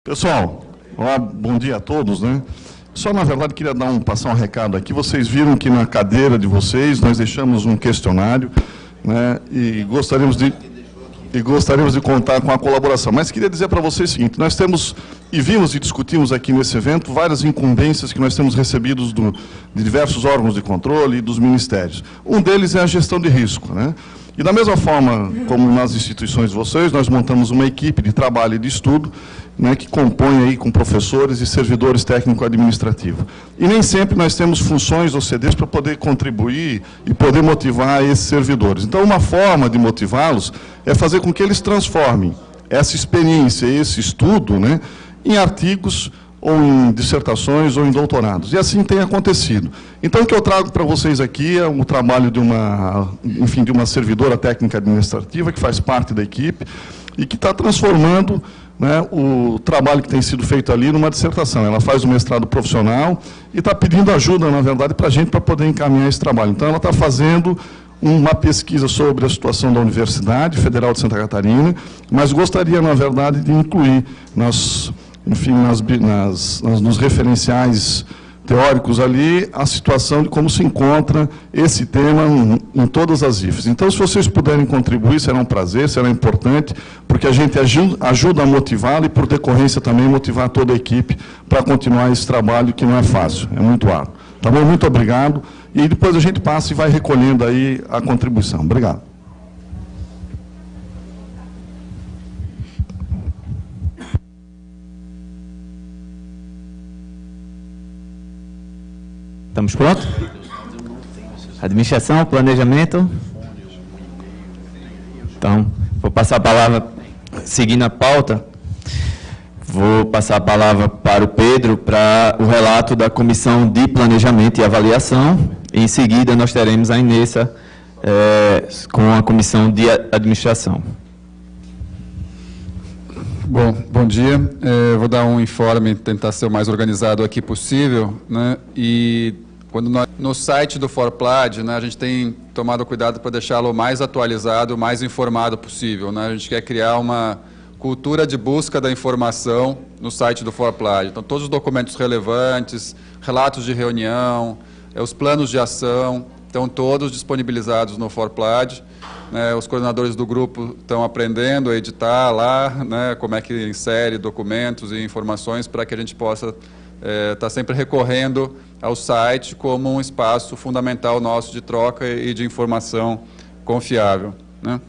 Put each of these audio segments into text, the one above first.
Pessoal, olá, bom dia a todos, né? Só, na verdade, queria passar um recado aqui. Vocês viram que na cadeira de vocês nós deixamos um questionário, né? E gostaríamos de contar com a colaboração. Mas queria dizer para vocês o seguinte: nós temos, e vimos e discutimos aqui nesse evento, várias incumbências que nós temos recebidos de diversos órgãos de controle e dos ministérios. Um deles é a gestão de risco, né? E da mesma forma como nas instituições de vocês, nós montamos uma equipe de trabalho e de estudo, né, que compõe aí com professores e servidores técnico-administrativos. E nem sempre nós temos funções ou CDs para poder contribuir e poder motivar esses servidores. Então, uma forma de motivá-los é fazer com que eles transformem essa experiência, esse estudo, né, em artigos, ou em dissertações, ou em doutorados. E assim tem acontecido. Então, o que eu trago para vocês aqui é um trabalho de uma servidora técnica administrativa, que faz parte da equipe, e que está transformando, né, o trabalho que tem sido feito ali numa dissertação. Ela faz o mestrado profissional e está pedindo ajuda, na verdade, para a gente, para poder encaminhar esse trabalho. Então, ela está fazendo uma pesquisa sobre a situação da Universidade Federal de Santa Catarina, mas gostaria, na verdade, de incluir nos referenciais teóricos ali, a situação de como se encontra esse tema em todas as IFES. Então, se vocês puderem contribuir, será um prazer, será importante, porque a gente ajuda a motivá-lo e, por decorrência, também motivar toda a equipe para continuar esse trabalho, que não é fácil, é muito árduo. Tá bom? Muito obrigado. E depois a gente passa e vai recolhendo aí a contribuição. Obrigado. Estamos prontos? Administração, planejamento. Então, vou passar a palavra, seguindo a pauta, vou passar a palavra para o Pedro, para o relato da Comissão de Planejamento e Avaliação. Em seguida, nós teremos a Inessa com a Comissão de Administração. Bom dia. Vou dar um informe, tentar ser o mais organizado aqui possível, né? E no site do Forplad, né, a gente tem tomado cuidado para deixá-lo o mais atualizado, o mais informado possível, né? A gente quer criar uma cultura de busca da informação no site do Forplad. Então, todos os documentos relevantes, relatos de reunião, os planos de ação, estão todos disponibilizados no Forplad. Os coordenadores do grupo estão aprendendo a editar lá, né, como é que insere documentos e informações para que a gente possa estar sempre recorrendo ao site como um espaço fundamental nosso de troca e de informação confiável, né?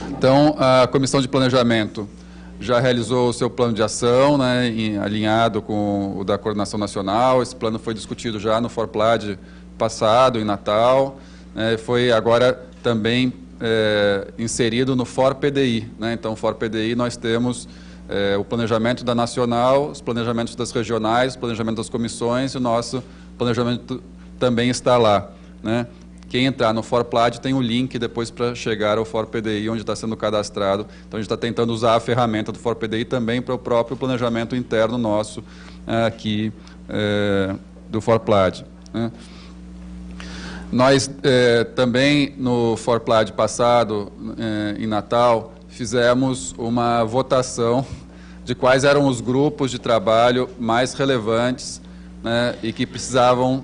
Então, a Comissão de Planejamento já realizou o seu plano de ação, né, alinhado com o da Coordenação Nacional. Esse plano foi discutido já no Forplad passado, em Natal, foi agora também inserido no ForPDI, né? Então, no ForPDI nós temos o planejamento da nacional, os planejamentos das regionais, o planejamento das comissões, e o nosso planejamento também está lá, né? Quem entrar no Forplad tem o link depois para chegar ao ForPDI, onde está sendo cadastrado. Então, a gente está tentando usar a ferramenta do ForPDI também para o próprio planejamento interno nosso aqui do Forplad, né? Nós também, no Forplad passado, em Natal, fizemos uma votação de quais eram os grupos de trabalho mais relevantes, né, e que precisavam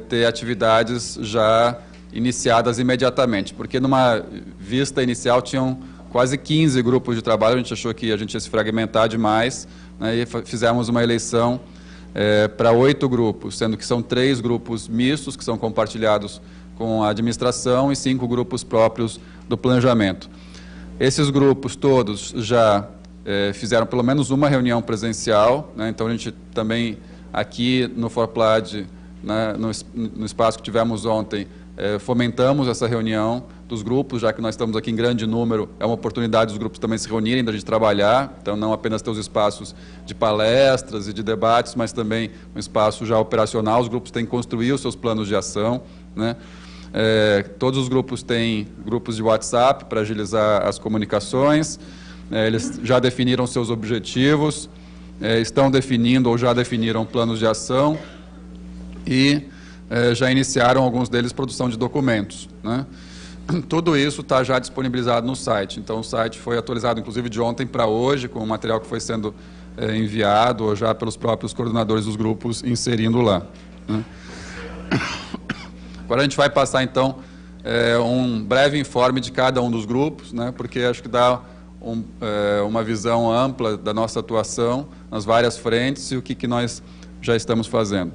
ter atividades já iniciadas imediatamente, porque numa vista inicial tinham quase 15 grupos de trabalho, a gente achou que a gente ia se fragmentar demais, né, e fizemos uma eleição para 8 grupos, sendo que são 3 grupos mistos, que são compartilhados com a administração, e 5 grupos próprios do planejamento. Esses grupos todos já fizeram pelo menos uma reunião presencial, né? Então, a gente também, aqui no Forplad, né, no espaço que tivemos ontem, fomentamos essa reunião dos grupos, já que nós estamos aqui em grande número, é uma oportunidade dos grupos também se reunirem, da gente trabalhar, então não apenas ter os espaços de palestras e de debates, mas também um espaço já operacional. Os grupos têm que construir os seus planos de ação, né? Todos os grupos têm grupos de WhatsApp para agilizar as comunicações, eles já definiram seus objetivos, estão definindo ou já definiram planos de ação e já iniciaram, alguns deles, produção de documentos, né? tudo isso está já disponibilizado no site. Então, o site foi atualizado, inclusive, de ontem para hoje, com o material que foi sendo enviado, ou já pelos próprios coordenadores dos grupos, inserindo lá, né? Agora a gente vai passar, então, um breve informe de cada um dos grupos, né, porque acho que dá uma visão ampla da nossa atuação nas várias frentes e o que nós já estamos fazendo.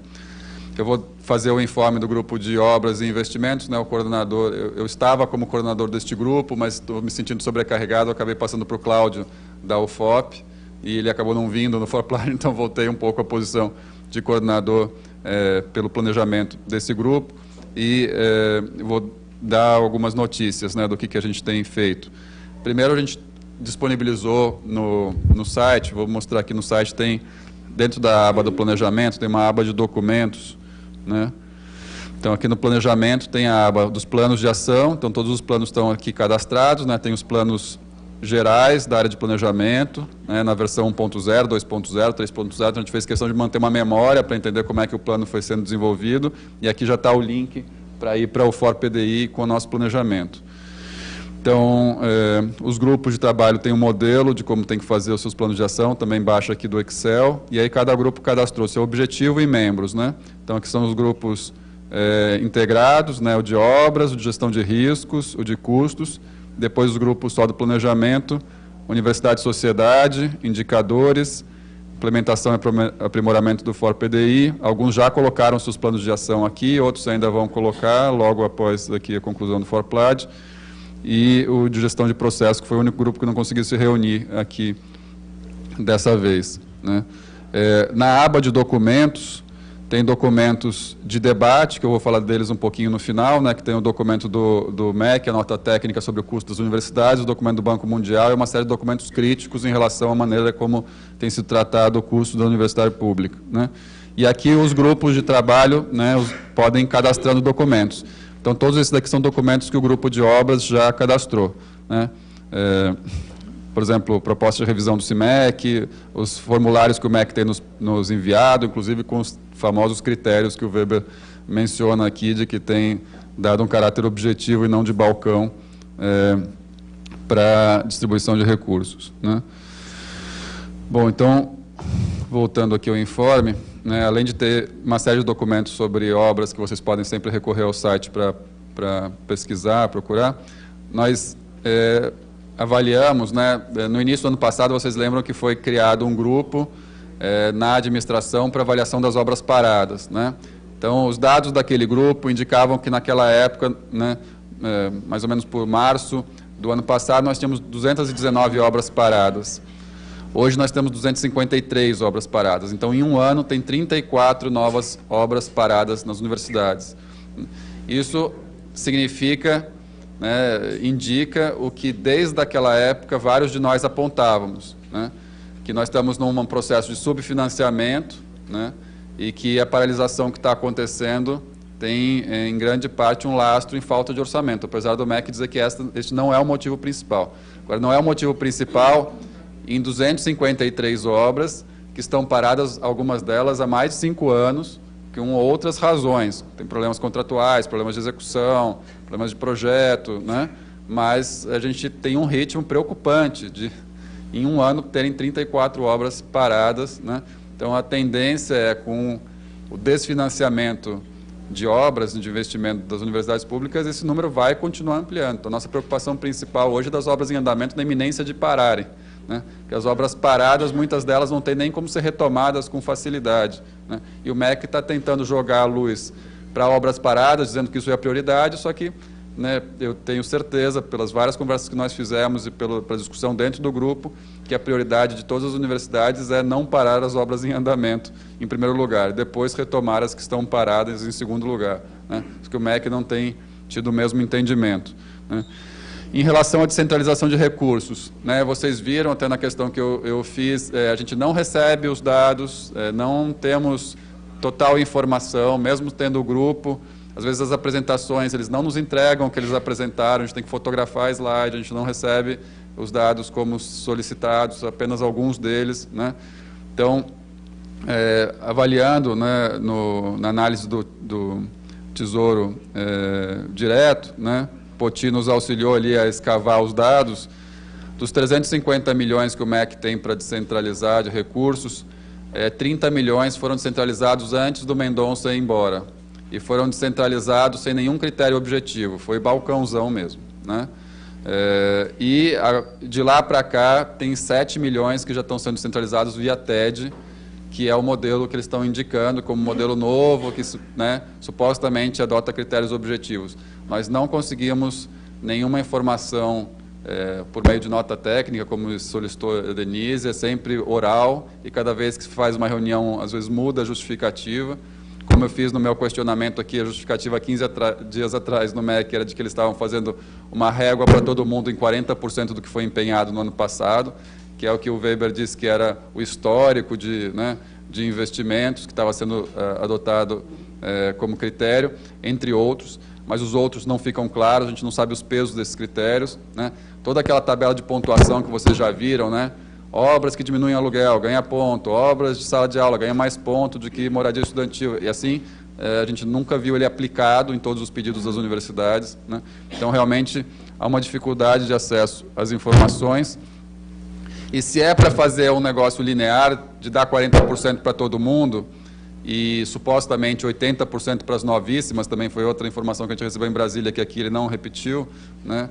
Eu vou fazer o informe do grupo de obras e investimentos, né, o coordenador, eu estava como coordenador deste grupo, mas estou me sentindo sobrecarregado, eu acabei passando para o Cláudio da UFOP, e ele acabou não vindo no ForPlan, então voltei um pouco à posição de coordenador pelo planejamento desse grupo, e vou dar algumas notícias, né, do que a gente tem feito. Primeiro, a gente disponibilizou no site, vou mostrar aqui no site, tem, dentro da aba do planejamento, tem uma aba de documentos, né? Então, aqui no planejamento tem a aba dos planos de ação, então todos os planos estão aqui cadastrados, né? Tem os planos gerais da área de planejamento, né? Na versão 1.0, 2.0, 3.0, a gente fez questão de manter uma memória para entender como é que o plano foi sendo desenvolvido, e aqui já está o link para ir para o ForPDI com o nosso planejamento. Então, os grupos de trabalho têm um modelo de como tem que fazer os seus planos de ação, também baixa aqui do Excel, e aí cada grupo cadastrou seu objetivo e membros, né? Então, aqui são os grupos integrados, né? O de obras, o de gestão de riscos, o de custos, depois os grupos só do planejamento, universidade e sociedade, indicadores, implementação e aprimoramento do ForPDI. Alguns já colocaram seus planos de ação aqui, outros ainda vão colocar logo após aqui a conclusão do ForPlad. E o de gestão de processo, que foi o único grupo que não conseguiu se reunir aqui dessa vez, né? Na aba de documentos, tem documentos de debate, que eu vou falar deles um pouquinho no final, né, que tem o documento do MEC, a nota técnica sobre o custo das universidades, o documento do Banco Mundial e uma série de documentos críticos em relação à maneira como tem sido tratado o custo da universidade pública, né? E aqui os grupos de trabalho, né, podem ir cadastrando documentos. Então, todos esses daqui são documentos que o grupo de obras já cadastrou, né? Por exemplo, proposta de revisão do CIMEC, os formulários que o MEC tem nos enviado, inclusive com os famosos critérios que o Weber menciona aqui, de que tem dado um caráter objetivo e não de balcão para distribuição de recursos, né? Bom, então, voltando aqui ao informe, né, além de ter uma série de documentos sobre obras que vocês podem sempre recorrer ao site para pesquisar, procurar, nós avaliamos, né, no início do ano passado, vocês lembram que foi criado um grupo na administração para avaliação das obras paradas, né? Então, os dados daquele grupo indicavam que naquela época, né, mais ou menos por março do ano passado, nós tínhamos 219 obras paradas. Hoje nós temos 253 obras paradas. Então, em um ano, tem 34 novas obras paradas nas universidades. Isso significa, né, indica o que, desde aquela época, vários de nós apontávamos, né, que nós estamos num processo de subfinanciamento, né, e que a paralisação que está acontecendo tem, em grande parte, um lastro em falta de orçamento, apesar do MEC dizer que este não é o motivo principal. Agora, não é o motivo principal em 253 obras que estão paradas, algumas delas há mais de 5 anos, com outras razões. Tem problemas contratuais, problemas de execução, problemas de projeto, né? Mas a gente tem um ritmo preocupante de, em um ano, terem 34 obras paradas, né? Então, a tendência é, com o desfinanciamento de obras, de investimento das universidades públicas, esse número vai continuar ampliando. Então, a nossa preocupação principal hoje é das obras em andamento na iminência de pararem, né? Porque as obras paradas, muitas delas não têm nem como ser retomadas com facilidade, né? E o MEC está tentando jogar a luz para obras paradas, dizendo que isso é a prioridade, só que, né, eu tenho certeza, pelas várias conversas que nós fizemos e pela discussão dentro do grupo, que a prioridade de todas as universidades é não parar as obras em andamento, em primeiro lugar, e depois retomar as que estão paradas em segundo lugar, né? Porque o MEC não tem tido o mesmo entendimento, né? Em relação à descentralização de recursos, né, vocês viram até na questão que eu fiz, a gente não recebe os dados, não temos total informação, mesmo tendo o grupo. Às vezes as apresentações, eles não nos entregam o que eles apresentaram, a gente tem que fotografar a slide, a gente não recebe os dados como solicitados, apenas alguns deles, né? Então, avaliando, né, na análise do Tesouro Direto, né, Poti nos auxiliou ali a escavar os dados, dos 350 milhões que o MEC tem para descentralizar de recursos, 30 milhões foram descentralizados antes do Mendonça ir embora. E foram descentralizados sem nenhum critério objetivo, foi balcãozão mesmo, né? De lá para cá, tem 7 milhões que já estão sendo descentralizados via TED, que é o modelo que eles estão indicando como modelo novo, que, né, supostamente adota critérios objetivos. Nós não conseguimos nenhuma informação por meio de nota técnica, como solicitou a Denise, é sempre oral, e cada vez que se faz uma reunião, às vezes muda a justificativa. Como eu fiz no meu questionamento aqui, a justificativa 15 dias atrás no MEC era de que eles estavam fazendo uma régua para todo mundo em 40% do que foi empenhado no ano passado, que é o que o Weber disse que era o histórico de investimentos que estava sendo adotado como critério, entre outros, mas os outros não ficam claros, a gente não sabe os pesos desses critérios, né? Toda aquela tabela de pontuação que vocês já viram, né? Obras que diminuem aluguel, ganha ponto, obras de sala de aula, ganha mais ponto do que moradia estudantil, e assim a gente nunca viu ele aplicado em todos os pedidos das universidades, né? Então, realmente, há uma dificuldade de acesso às informações. E se é para fazer um negócio linear, de dar 40% para todo mundo, e supostamente 80% para as novíssimas, também foi outra informação que a gente recebeu em Brasília, que aqui ele não repetiu, né?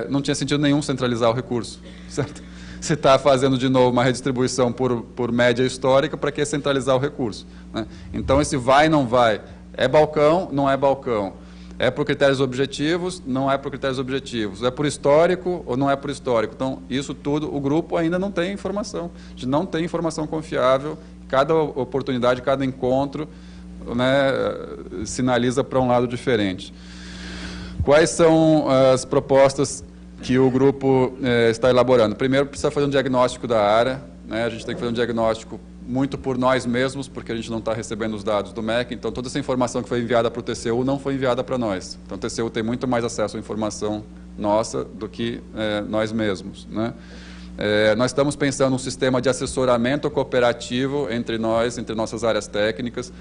Não tinha sentido nenhum centralizar o recurso, certo? Se está fazendo de novo uma redistribuição por média histórica, para que centralizar o recurso, né? Então, esse vai, não vai, é balcão, não é balcão. É por critérios objetivos, não é por critérios objetivos. É por histórico ou não é por histórico. Então, isso tudo, o grupo ainda não tem informação. A gente não tem informação confiável. Cada oportunidade, cada encontro, né, sinaliza para um lado diferente. Quais são as propostas que o grupo está elaborando? Primeiro, precisa fazer um diagnóstico da área, né? A gente tem que fazer um diagnóstico muito por nós mesmos, porque a gente não está recebendo os dados do MEC, então toda essa informação que foi enviada para o TCU não foi enviada para nós. Então, o TCU tem muito mais acesso à informação nossa do que nós mesmos, né? Nós estamos pensando num sistema de assessoramento cooperativo entre nós, entre nossas áreas técnicas.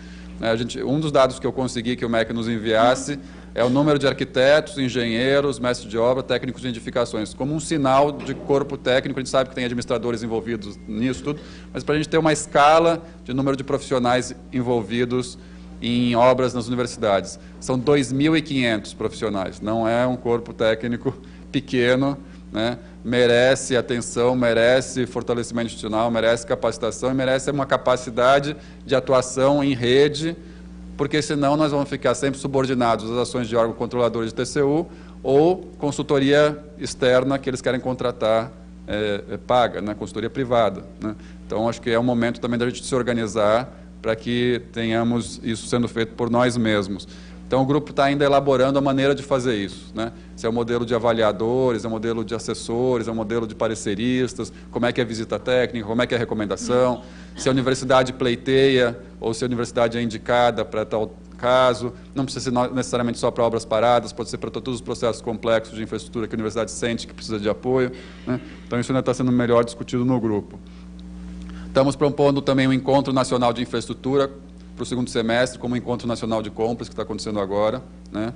Um dos dados que eu consegui que o MEC nos enviasse é o número de arquitetos, engenheiros, mestres de obra, técnicos de edificações, como um sinal de corpo técnico. A gente sabe que tem administradores envolvidos nisso tudo, mas para a gente ter uma escala de número de profissionais envolvidos em obras nas universidades. São 2.500 profissionais, não é um corpo técnico pequeno, né? Merece atenção, merece fortalecimento institucional, merece capacitação e merece uma capacidade de atuação em rede, porque senão nós vamos ficar sempre subordinados às ações de órgão controlador de TCU ou consultoria externa que eles querem contratar paga, né? Consultoria privada, né? Então, acho que é um momento também da gente se organizar para que tenhamos isso sendo feito por nós mesmos. Então, o grupo está ainda elaborando a maneira de fazer isso, né? Se é o modelo de avaliadores, é o modelo de assessores, é o modelo de pareceristas, como é que é a visita técnica, como é que é a recomendação, se a universidade pleiteia ou se a universidade é indicada para tal caso. Não precisa ser necessariamente só para obras paradas, pode ser para todos os processos complexos de infraestrutura que a universidade sente que precisa de apoio, né? Então, isso ainda está sendo melhor discutido no grupo. Estamos propondo também um encontro nacional de infraestrutura para o segundo semestre, como o Encontro Nacional de Compras, que está acontecendo agora, né?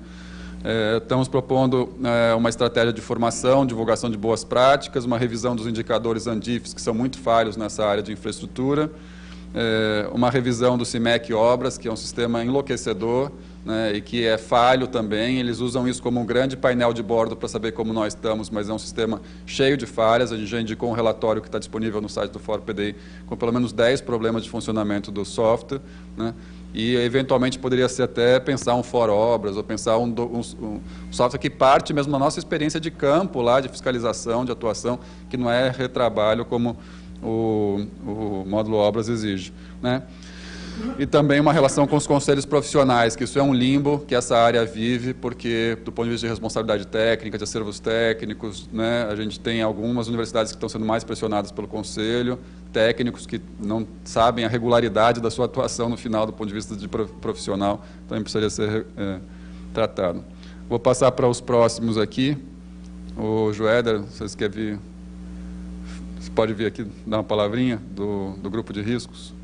Estamos propondo uma estratégia de formação, divulgação de boas práticas, uma revisão dos indicadores ANDIFES, que são muito falhos nessa área de infraestrutura, uma revisão do CIMEC Obras, que é um sistema enlouquecedor, né, e que é falho também. Eles usam isso como um grande painel de bordo para saber como nós estamos, mas é um sistema cheio de falhas. A gente já indicou um relatório que está disponível no site do Fórum PDI, com pelo menos 10 problemas de funcionamento do software, né? E, eventualmente, poderia ser até pensar um For Obras, ou pensar um software que parte mesmo da nossa experiência de campo, lá, de fiscalização, de atuação, que não é retrabalho como o módulo Obras exige, né? E também uma relação com os conselhos profissionais, que isso é um limbo que essa área vive, porque, do ponto de vista de responsabilidade técnica, de acervos técnicos, né, a gente tem algumas universidades que estão sendo mais pressionadas pelo conselho, técnicos que não sabem a regularidade da sua atuação no final, do ponto de vista de profissional, também precisaria ser tratado. Vou passar para os próximos aqui. O Joéder, vocês querem vir? Você pode vir aqui dar uma palavrinha do grupo de riscos?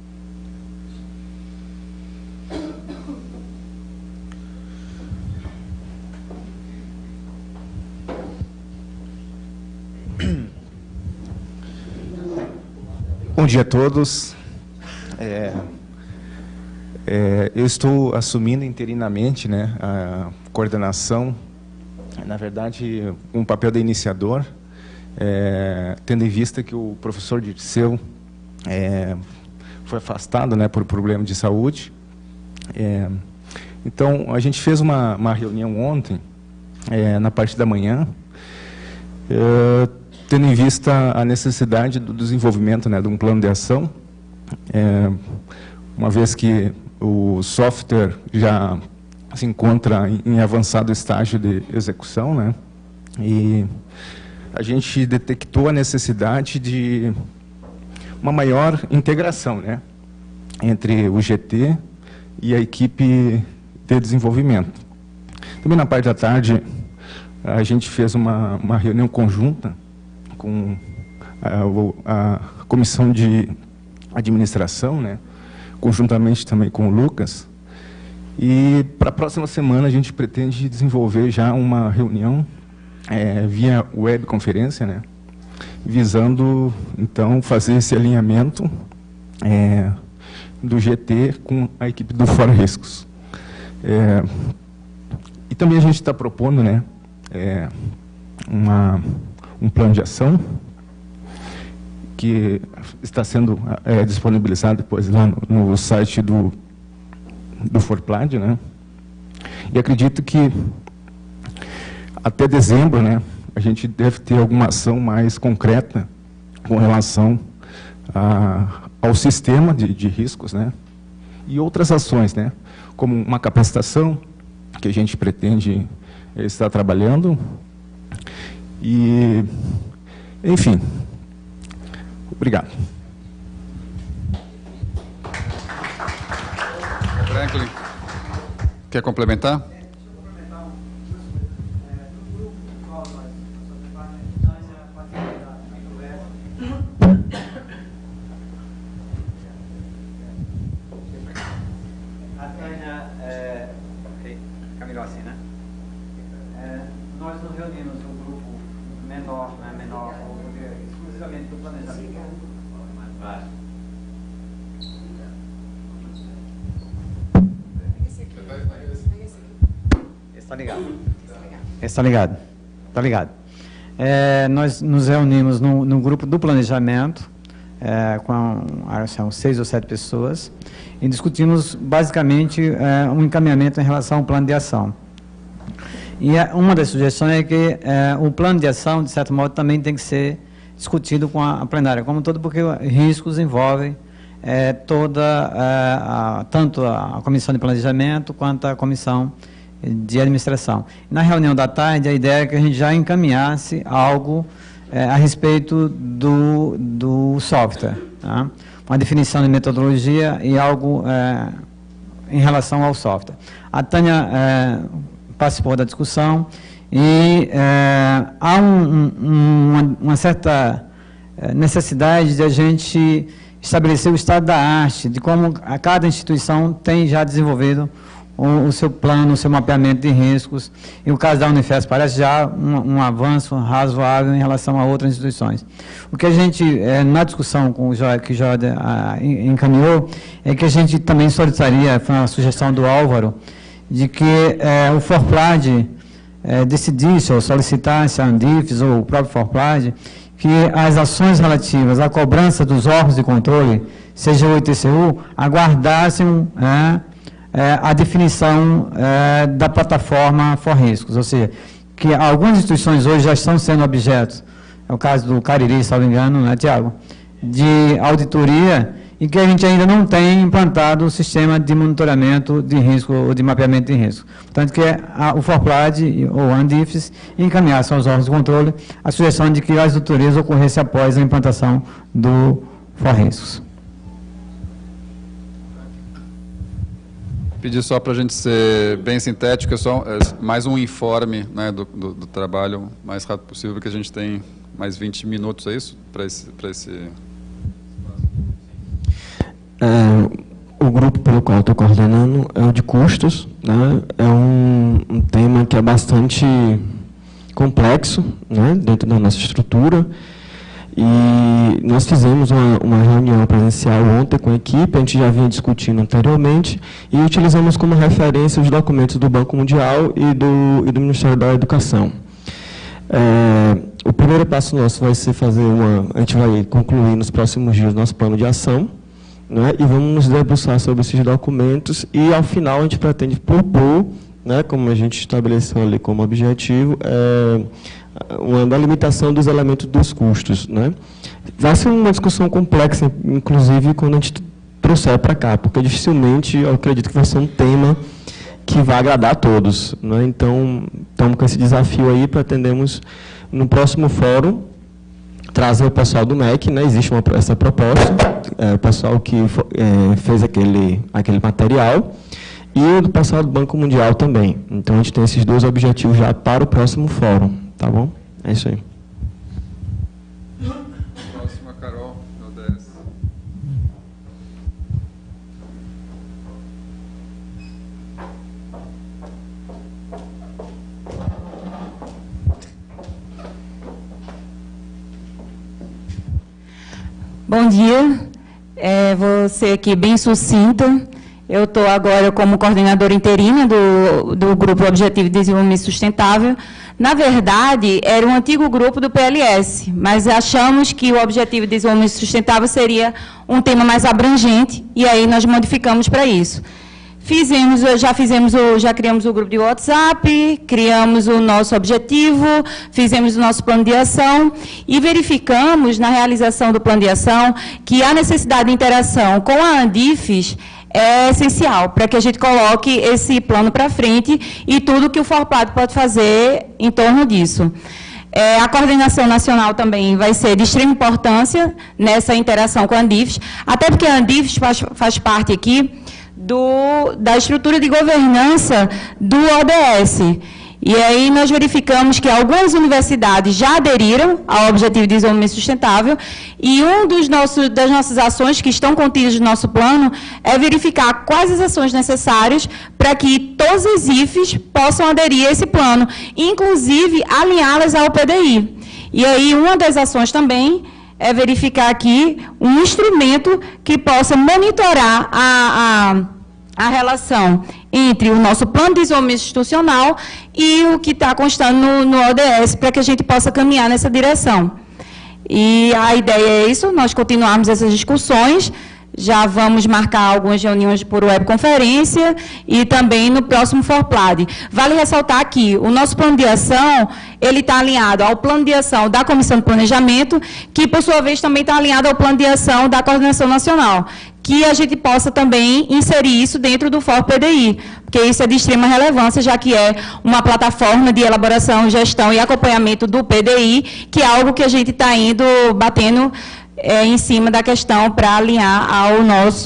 Bom dia a todos. Eu estou assumindo interinamente, né, a coordenação, na verdade, um papel de iniciador, tendo em vista que o professor Dirceu foi afastado, né, por problema de saúde. Então, a gente fez uma reunião ontem, na parte da manhã, tendo em vista a necessidade do desenvolvimento, né, de um plano de ação, uma vez que o software já se encontra em avançado estágio de execução, né, e a gente detectou a necessidade de uma maior integração, né, entre o GT e a equipe de desenvolvimento. Também na parte da tarde, a gente fez uma reunião conjunta com a comissão de administração, né, conjuntamente também com o Lucas, e para a próxima semana a gente pretende desenvolver já uma reunião via webconferência, né, visando então fazer esse alinhamento do GT com a equipe do Fora Riscos. E também a gente está propondo, né, um plano de ação que está sendo disponibilizado depois lá no site do Forplad, né? E acredito que até dezembro, né, a gente deve ter alguma ação mais concreta com relação ao sistema de riscos, né? E outras ações, né, como uma capacitação que a gente pretende estar trabalhando. E, enfim, obrigado. Franklin, quer complementar? Caminhou assim, né? Nós nos reunimos um grupo menor, exclusivamente do planejamento. Está ligado. Está ligado. Está ligado. Nós nos reunimos no grupo do planejamento, são 6 ou 7 pessoas, e discutimos basicamente um encaminhamento em relação ao plano de ação. E uma das sugestões é que o plano de ação, de certo modo, também tem que ser discutido com a plenária, como todo, porque riscos envolvem tanto a comissão de planejamento quanto a comissão de administração. Na reunião da tarde, a ideia é que a gente já encaminhasse algo a respeito do software, tá? Uma definição de metodologia e algo em relação ao software. A Tânia participou da discussão e há uma certa necessidade de a gente estabelecer o estado da arte, de como cada instituição tem já desenvolvido o seu plano, o seu mapeamento de riscos. E o caso da Unifesp parece já um avanço razoável em relação a outras instituições. O que a gente, na discussão com o Jorge, que o Jorge encaminhou, é que a gente também solicitaria, foi uma sugestão do Álvaro, de que o Forplad decidisse ou solicitasse a Andifes ou o próprio Forplad que as ações relativas à cobrança dos órgãos de controle, seja o ITCU, aguardassem a definição da plataforma For Riscos, ou seja, que algumas instituições hoje já estão sendo objetos, é o caso do Cariri, salvo engano, né, Tiago, de auditoria, e que a gente ainda não tem implantado o sistema de monitoramento de risco ou de mapeamento de risco. Portanto, que o Forplad ou a Andifes encaminhassem aos órgãos de controle a sugestão de que as auditorias ocorressem após a implantação do For Riscos. Pedir só para a gente ser bem sintético, mais um informe, né, do trabalho o mais rápido possível, porque a gente tem mais 20 minutos, é isso? Para esse... O grupo pelo qual estou coordenando é o de custos, né? É um tema que é bastante complexo, né, dentro da nossa estrutura, E nós fizemos uma reunião presencial ontem com a equipe, a gente já vinha discutindo anteriormente, e utilizamos como referência os documentos do Banco Mundial e do Ministério da Educação. O primeiro passo nosso vai ser a gente vai concluir nos próximos dias nosso plano de ação, né, e vamos nos debruçar sobre esses documentos, e ao final a gente pretende propor, né, como a gente estabeleceu ali como objetivo, uma limitação dos elementos dos custos, né? Vai ser uma discussão complexa, inclusive, quando a gente trouxer para cá, porque dificilmente eu acredito que vai ser um tema que vai agradar a todos, né? Então, estamos com esse desafio aí, pretendemos, no próximo fórum, trazer o pessoal do MEC, né? Existe essa proposta, o pessoal que fez aquele material, e o pessoal do Banco Mundial também. Então, a gente tem esses dois objetivos já para o próximo fórum. Tá bom? É isso aí. Próxima, Carol, do ODS. Bom dia. Vou ser aqui bem sucinta. Eu estou agora como coordenadora interina do Grupo Objetivo de Desenvolvimento Sustentável. Na verdade, era um antigo grupo do PLS, mas achamos que o Objetivo de Desenvolvimento Sustentável seria um tema mais abrangente, e aí nós modificamos para isso. Já criamos o grupo de WhatsApp, criamos o nosso objetivo, fizemos o nosso plano de ação e verificamos, na realização do plano de ação, que a necessidade de interação com a Andifes é essencial para que a gente coloque esse plano para frente e tudo que o FORPLAD pode fazer em torno disso. A coordenação nacional também vai ser de extrema importância nessa interação com a Andifes, até porque a Andifes faz parte aqui da estrutura de governança do ODS. E aí nós verificamos que algumas universidades já aderiram ao Objetivo de Desenvolvimento Sustentável, e das nossas ações que estão contidas no nosso plano é verificar quais as ações necessárias para que todos os IFES possam aderir a esse plano, inclusive alinhá-las ao PDI. E aí uma das ações também é verificar aqui um instrumento que possa monitorar a relação entre o nosso plano de desenvolvimento institucional e o que está constando no ODS, para que a gente possa caminhar nessa direção. E a ideia é isso, nós continuarmos essas discussões, já vamos marcar algumas reuniões por webconferência e também no próximo FORPLAD. Vale ressaltar que o nosso plano de ação, ele está alinhado ao plano de ação da Comissão de Planejamento, que, por sua vez, também está alinhado ao plano de ação da Coordenação Nacional, que a gente possa também inserir isso dentro do FORPDI, porque isso é de extrema relevância, já que é uma plataforma de elaboração, gestão e acompanhamento do PDI, que é algo que a gente está batendo em cima da questão para alinhar aos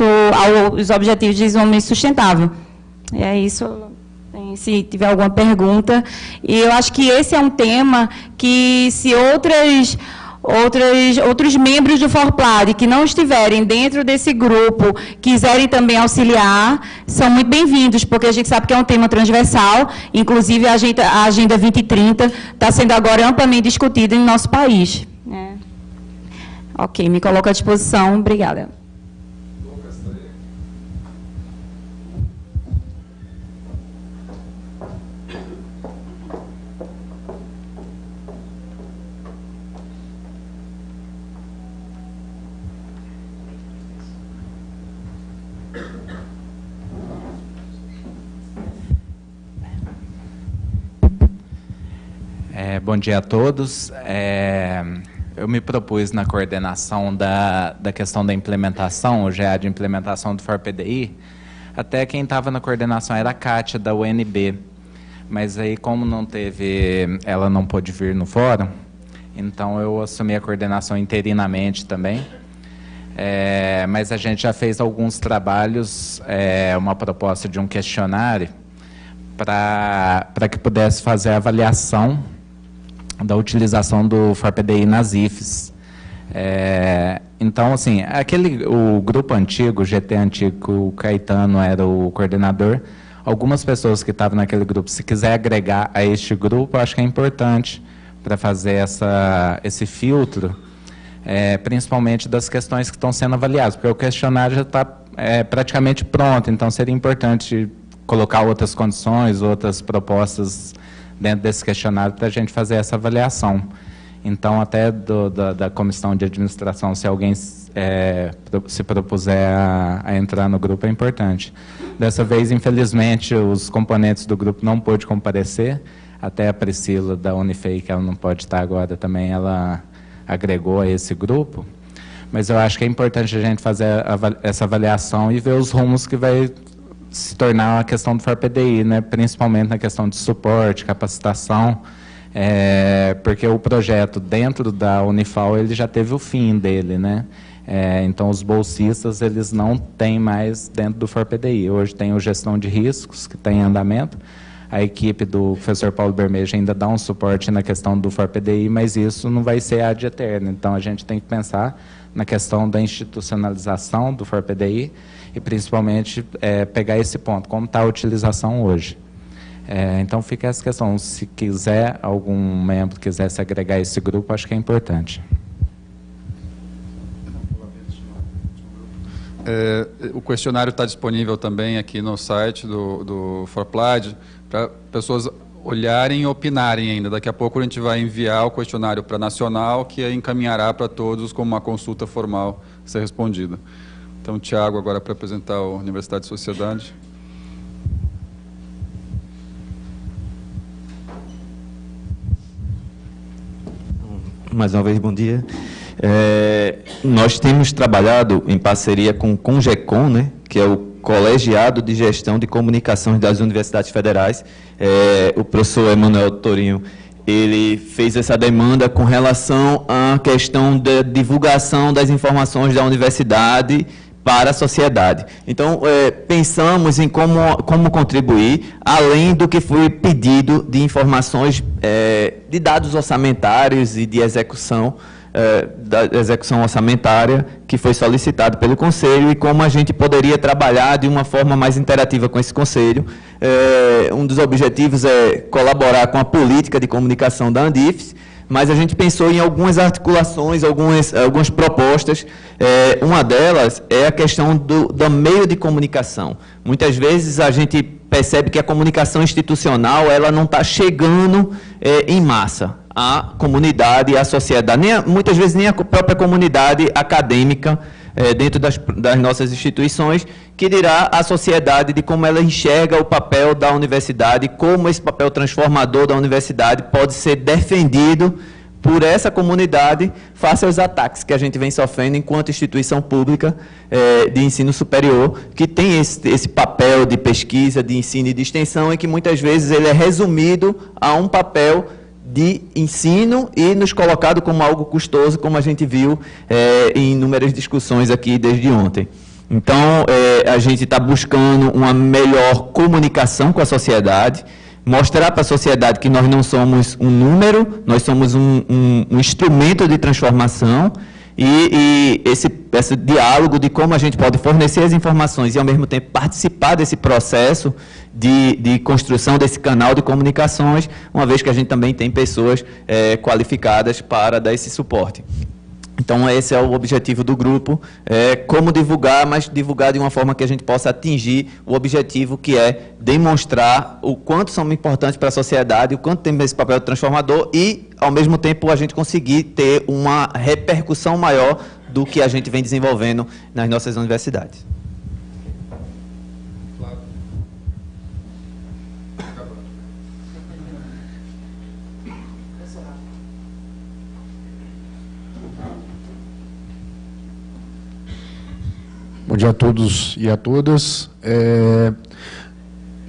Objetivos de Desenvolvimento Sustentável. É isso. Se tiver alguma pergunta. E eu acho que esse é um tema que, se outros membros do FORPLAD que não estiverem dentro desse grupo quiserem também auxiliar, são muito bem-vindos, porque a gente sabe que é um tema transversal, inclusive a Agenda 2030 está sendo agora amplamente discutida em nosso país. Ok, me coloco à disposição. Obrigada. Bom dia a todos. Eu me propus na coordenação da questão da implementação, o GA de implementação do FORPDI. Até quem estava na coordenação era a Kátia, da UNB. Mas aí, como ela não pôde vir no fórum, então eu assumi a coordenação interinamente também. Mas a gente já fez alguns trabalhos, uma proposta de um questionário para que pudesse fazer a avaliação da utilização do FORPDI nas IFES. Então, assim, o grupo antigo, o GT antigo, o Caetano era o coordenador, algumas pessoas que estavam naquele grupo, se quiser agregar a este grupo, eu acho que é importante para fazer esse filtro, principalmente das questões que estão sendo avaliadas, porque o questionário já está praticamente pronto, então seria importante colocar outras condições, outras propostas dentro desse questionário para a gente fazer essa avaliação. Então, até da comissão de administração, se alguém se propuser a entrar no grupo, é importante. Dessa vez, infelizmente, os componentes do grupo não pôde comparecer, até a Priscila, da Unifei, que ela não pode estar agora também, ela agregou a esse grupo, mas eu acho que é importante a gente fazer essa avaliação e ver os rumos que vai se tornar a questão do FORPDI, né? Principalmente na questão de suporte, capacitação, porque o projeto dentro da Unifal ele já teve o fim dele, né? Então os bolsistas eles não têm mais dentro do FORPDI. Hoje tem o gestão de riscos que tem em andamento. A equipe do professor Paulo Bermejo ainda dá um suporte na questão do FORPDI, mas isso não vai ser ad eterno. Então a gente tem que pensar na questão da institucionalização do FORPDI e principalmente pegar esse ponto, como está a utilização hoje. Então fica essa questão, se quiser, algum membro quiser se agregar a esse grupo, acho que é importante. O questionário está disponível também aqui no site do FORPLAD, para pessoas olharem e opinarem ainda. Daqui a pouco a gente vai enviar o questionário para a Nacional, que encaminhará para todos como uma consulta formal a ser respondida. Então, Tiago, agora para apresentar a Universidade e Sociedade. Mais uma vez, bom dia. Nós temos trabalhado em parceria com o CONGECOM, né, que é o Colegiado de Gestão de Comunicações das Universidades Federais. O professor Emanuel Torinho, ele fez essa demanda com relação à questão da divulgação das informações da universidade para a sociedade. Então, pensamos em como contribuir, além do que foi pedido de informações, de dados orçamentários e de execução, da execução orçamentária que foi solicitado pelo Conselho e como a gente poderia trabalhar de uma forma mais interativa com esse Conselho. Um dos objetivos é colaborar com a política de comunicação da Andifes, mas a gente pensou em algumas articulações, algumas propostas. Uma delas é a questão do meio de comunicação. Muitas vezes a gente percebe que a comunicação institucional ela não está chegando em massa à comunidade e à sociedade, muitas vezes nem a própria comunidade acadêmica dentro das nossas instituições, que dirá a sociedade de como ela enxerga o papel da universidade, como esse papel transformador da universidade pode ser defendido por essa comunidade face aos ataques que a gente vem sofrendo enquanto instituição pública de ensino superior, que tem esse papel de pesquisa, de ensino e de extensão, e que muitas vezes ele é resumido a um papel de ensino e nos colocado como algo custoso, como a gente viu em inúmeras discussões aqui desde ontem. Então, a gente está buscando uma melhor comunicação com a sociedade, mostrar para a sociedade que nós não somos um número, nós somos um instrumento de transformação, e esse diálogo de como a gente pode fornecer as informações e, ao mesmo tempo, participar desse processo de construção desse canal de comunicações, uma vez que a gente também tem pessoas qualificadas para dar esse suporte. Então, esse é o objetivo do grupo, como divulgar, mas divulgar de uma forma que a gente possa atingir o objetivo, que é demonstrar o quanto somos importantes para a sociedade, o quanto temos esse papel transformador e, ao mesmo tempo, a gente conseguir ter uma repercussão maior do que a gente vem desenvolvendo nas nossas universidades. Bom dia a todos e a todas.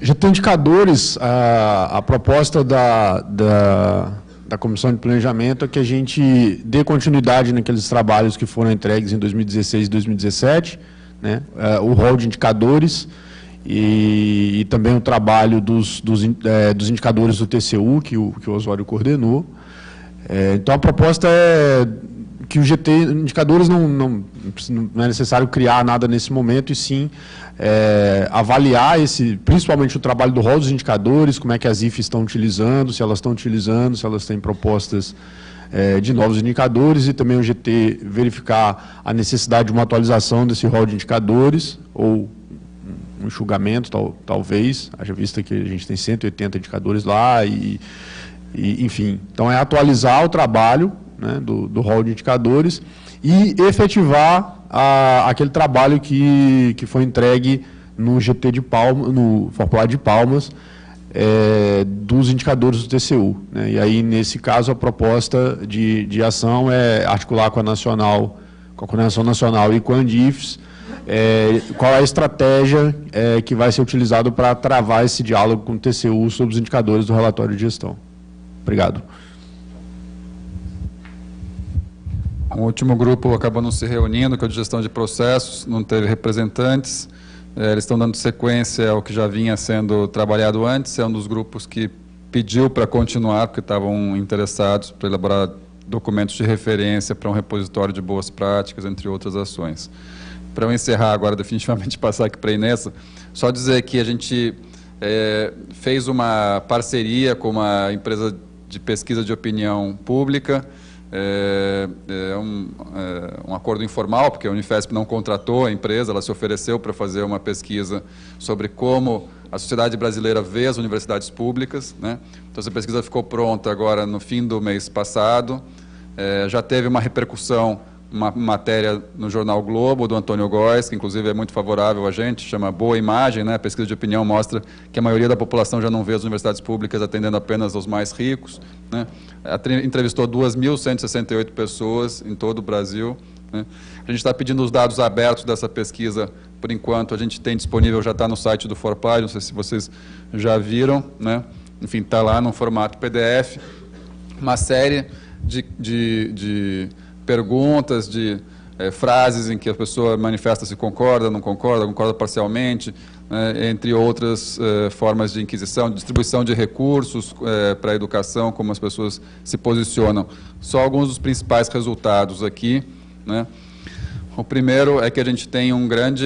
Já tem indicadores, a proposta da Comissão de Planejamento é que a gente dê continuidade naqueles trabalhos que foram entregues em 2016 e 2017, né? O rol de indicadores e também o trabalho dos indicadores do TCU, que o Osório coordenou. Então, a proposta é que o GT, indicadores não é necessário criar nada nesse momento, e sim avaliar principalmente o trabalho do rol dos indicadores, como é que as IFES estão utilizando, se elas têm propostas de novos indicadores e também o GT verificar a necessidade de uma atualização desse rol de indicadores ou um enxugamento, talvez, haja vista que a gente tem 180 indicadores lá enfim. Então, é atualizar o trabalho, né, do rol de indicadores e efetivar aquele trabalho que foi entregue no GT de Palmas, no ForPlad de Palmas, dos indicadores do TCU, né? E aí, nesse caso, a proposta de ação é articular com a Nacional, com a Coordenação Nacional e com a Andifes, qual é a estratégia que vai ser utilizada para travar esse diálogo com o TCU sobre os indicadores do relatório de gestão. Obrigado. O último grupo acabou não se reunindo, que é o de gestão de processos, não teve representantes. Eles estão dando sequência ao que já vinha sendo trabalhado antes, é um dos grupos que pediu para continuar, porque estavam interessados para elaborar documentos de referência para um repositório de boas práticas, entre outras ações. Para eu encerrar agora, definitivamente passar aqui para a Inessa, só dizer que a gente fez uma parceria com uma empresa de pesquisa de opinião pública, um acordo informal, porque a Unifesp não contratou a empresa, ela se ofereceu para fazer uma pesquisa sobre como a sociedade brasileira vê as universidades públicas, né? Então, essa pesquisa ficou pronta agora no fim do mês passado, já teve uma repercussão, uma matéria no jornal Globo, do Antônio Góes, que inclusive é muito favorável a gente, chama Boa Imagem, né? A pesquisa de opinião mostra que a maioria da população já não vê as universidades públicas atendendo apenas aos mais ricos, né? Entrevistou 2.168 pessoas em todo o Brasil, né? A gente está pedindo os dados abertos dessa pesquisa, por enquanto a gente tem disponível, já está no site do ForPlad, não sei se vocês já viram, né? Enfim, está lá no formato PDF, uma série de perguntas, de frases em que a pessoa manifesta se concorda, não concorda, concorda parcialmente, entre outras formas de inquisição, de distribuição de recursos para a educação, como as pessoas se posicionam. Só alguns dos principais resultados aqui, né? O primeiro é que a gente tem um grande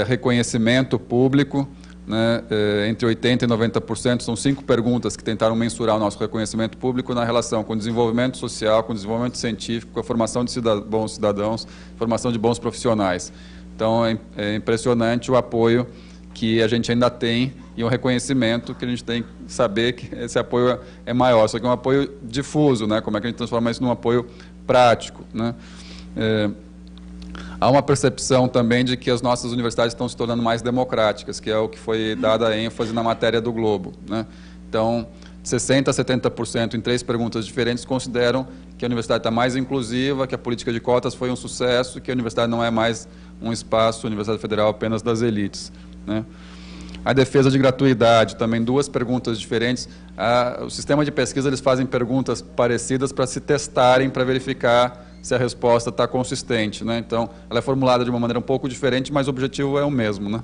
reconhecimento público, né, entre 80% e 90%, são 5 perguntas que tentaram mensurar o nosso reconhecimento público na relação com o desenvolvimento social, com o desenvolvimento científico, com a formação de bons cidadãos, formação de bons profissionais. Então, é impressionante o apoio que a gente ainda tem e o reconhecimento que a gente tem que saber que esse apoio é maior, só que é um apoio difuso, né? Como é que a gente transforma isso num apoio prático, né? Há uma percepção também de que as nossas universidades estão se tornando mais democráticas, que é o que foi dada a ênfase na matéria do Globo, né? Então, 60% a 70% em 3 perguntas diferentes consideram que a universidade está mais inclusiva, que a política de cotas foi um sucesso, que a universidade não é mais um espaço, a Universidade Federal, apenas das elites, né? A defesa de gratuidade, também 2 perguntas diferentes. O sistema de pesquisa, eles fazem perguntas parecidas para se testarem, para verificar se a resposta está consistente, né? Então, ela é formulada de uma maneira um pouco diferente, mas o objetivo é o mesmo, né?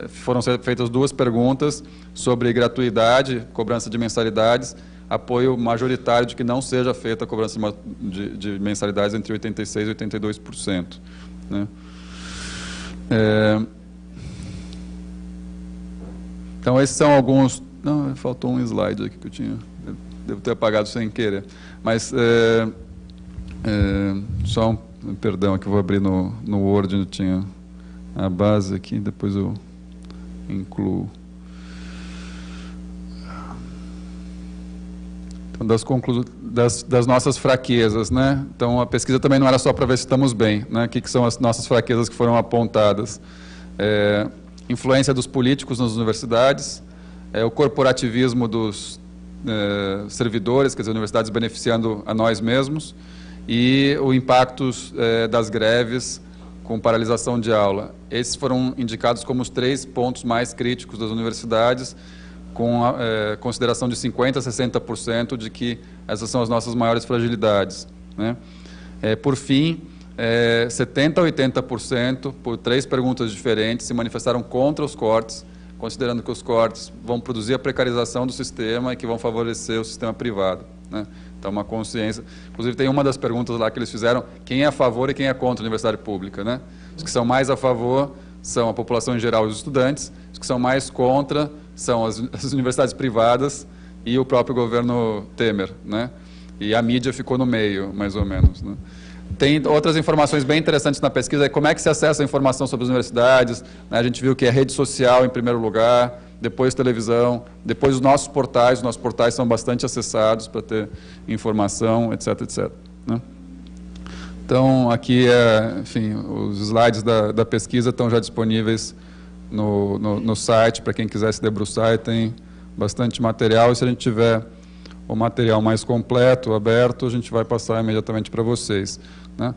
Foram feitas 2 perguntas sobre gratuidade, cobrança de mensalidades, apoio majoritário de que não seja feita a cobrança de mensalidades entre 86% e 82%, né? Então, esses são alguns... Não, faltou um slide aqui que eu tinha... Devo ter apagado sem querer. Mas, só um perdão, aqui eu vou abrir no Word, onde tinha a base aqui, depois eu incluo. Então, das nossas fraquezas, né? Então, a pesquisa também não era só para ver se estamos bem, né? O que são as nossas fraquezas que foram apontadas? Influência dos políticos nas universidades, o corporativismo dos servidores, quer dizer, universidades beneficiando a nós mesmos, e o impacto das greves com paralisação de aula. Esses foram indicados como os 3 pontos mais críticos das universidades, com consideração de 50% a 60% de que essas são as nossas maiores fragilidades, né? Por fim, 70% a 80%, por 3 perguntas diferentes, se manifestaram contra os cortes, considerando que os cortes vão produzir a precarização do sistema e que vão favorecer o sistema privado, né? Então, uma consciência... Inclusive, tem uma das perguntas lá que eles fizeram, quem é a favor e quem é contra a universidade pública, né? Os que são mais a favor são a população em geral e os estudantes, os que são mais contra são as universidades privadas e o próprio governo Temer, né? E a mídia ficou no meio, mais ou menos, né? Tem outras informações bem interessantes na pesquisa, como é que se acessa a informação sobre as universidades, né? A gente viu que é rede social em primeiro lugar, depois televisão, depois os nossos portais são bastante acessados para ter informação, etc, etc, né? Então, aqui, enfim, os slides da pesquisa estão já disponíveis no site, para quem quiser se debruçar, e tem bastante material, e se a gente tiver o material mais completo, aberto, a gente vai passar imediatamente para vocês, né?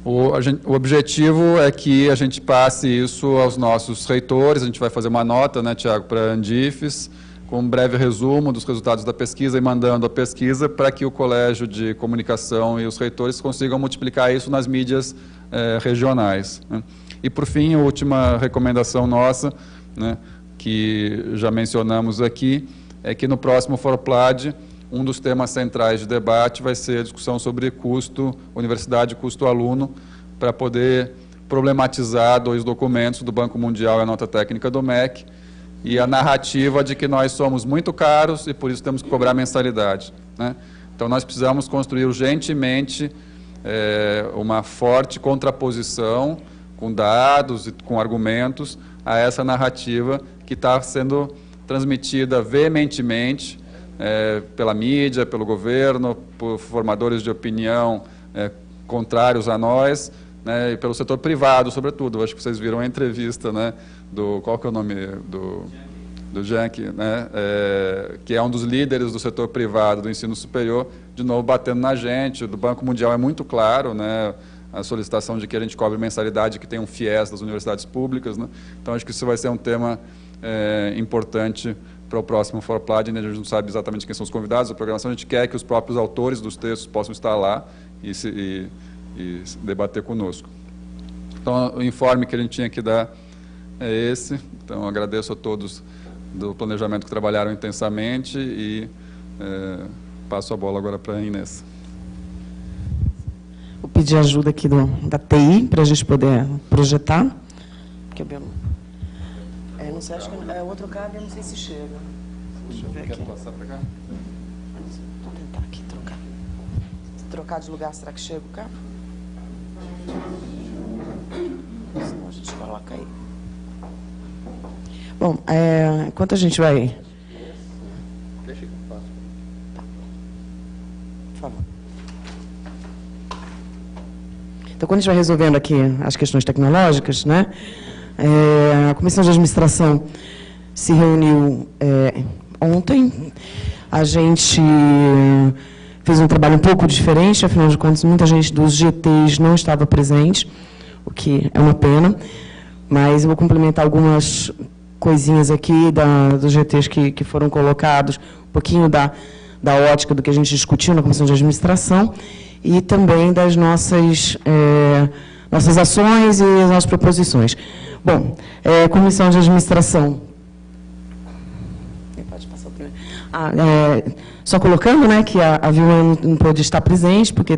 O objetivo é que a gente passe isso aos nossos reitores, a gente vai fazer uma nota, né, Tiago, para a Andifes, com um breve resumo dos resultados da pesquisa e mandando a pesquisa para que o Colégio de Comunicação e os reitores consigam multiplicar isso nas mídias regionais, né? E, por fim, a última recomendação nossa, né, que já mencionamos aqui, é que no próximo ForPlad, um dos temas centrais de debate vai ser a discussão sobre custo universidade e custo aluno, para poder problematizar 2 documentos do Banco Mundial e a nota técnica do MEC, e a narrativa de que nós somos muito caros e por isso temos que cobrar mensalidade, né? Então, nós precisamos construir urgentemente uma forte contraposição com dados e com argumentos a essa narrativa que está sendo transmitida veementemente pela mídia, pelo governo, por formadores de opinião contrários a nós, né, e pelo setor privado, sobretudo. Eu acho que vocês viram a entrevista, né, qual que é o nome do Jack, né, que é um dos líderes do setor privado do ensino superior, de novo batendo na gente. Do Banco Mundial é muito claro, né, a solicitação de que a gente cobre mensalidade que tem um FIES das universidades públicas, né? Então, acho que isso vai ser um tema importante para o próximo ForPlad. A gente não sabe exatamente quem são os convidados da programação, a gente quer que os próprios autores dos textos possam estar lá e debater conosco. Então, o informe que a gente tinha que dar é esse. Então, agradeço a todos do planejamento que trabalharam intensamente e passo a bola agora para a Inês. Vou pedir ajuda aqui da TI para a gente poder projetar. Porque eu não sei, acho que é outro cabo, eu não sei se chega. Deixa eu ver aqui. Quer passar para cá? Vou tentar aqui trocar. Se trocar de lugar, será que chega o cabo? Senão a gente coloca aí. Bom, enquanto a gente vai... Deixa que eu faço. Tá. Por favor. Então, quando a gente vai resolvendo aqui as questões tecnológicas, né, a Comissão de Administração se reuniu ontem. A gente fez um trabalho um pouco diferente, afinal de contas, muita gente dos GTs não estava presente, o que é uma pena, mas eu vou complementar algumas coisinhas aqui dos GTs que foram colocados, um pouquinho da ótica do que a gente discutiu na Comissão de Administração e também das nossas ações e as nossas proposições. Bom, Comissão de Administração... Pode passar o primeiro. Só colocando, né, que a Vilma não pôde estar presente, porque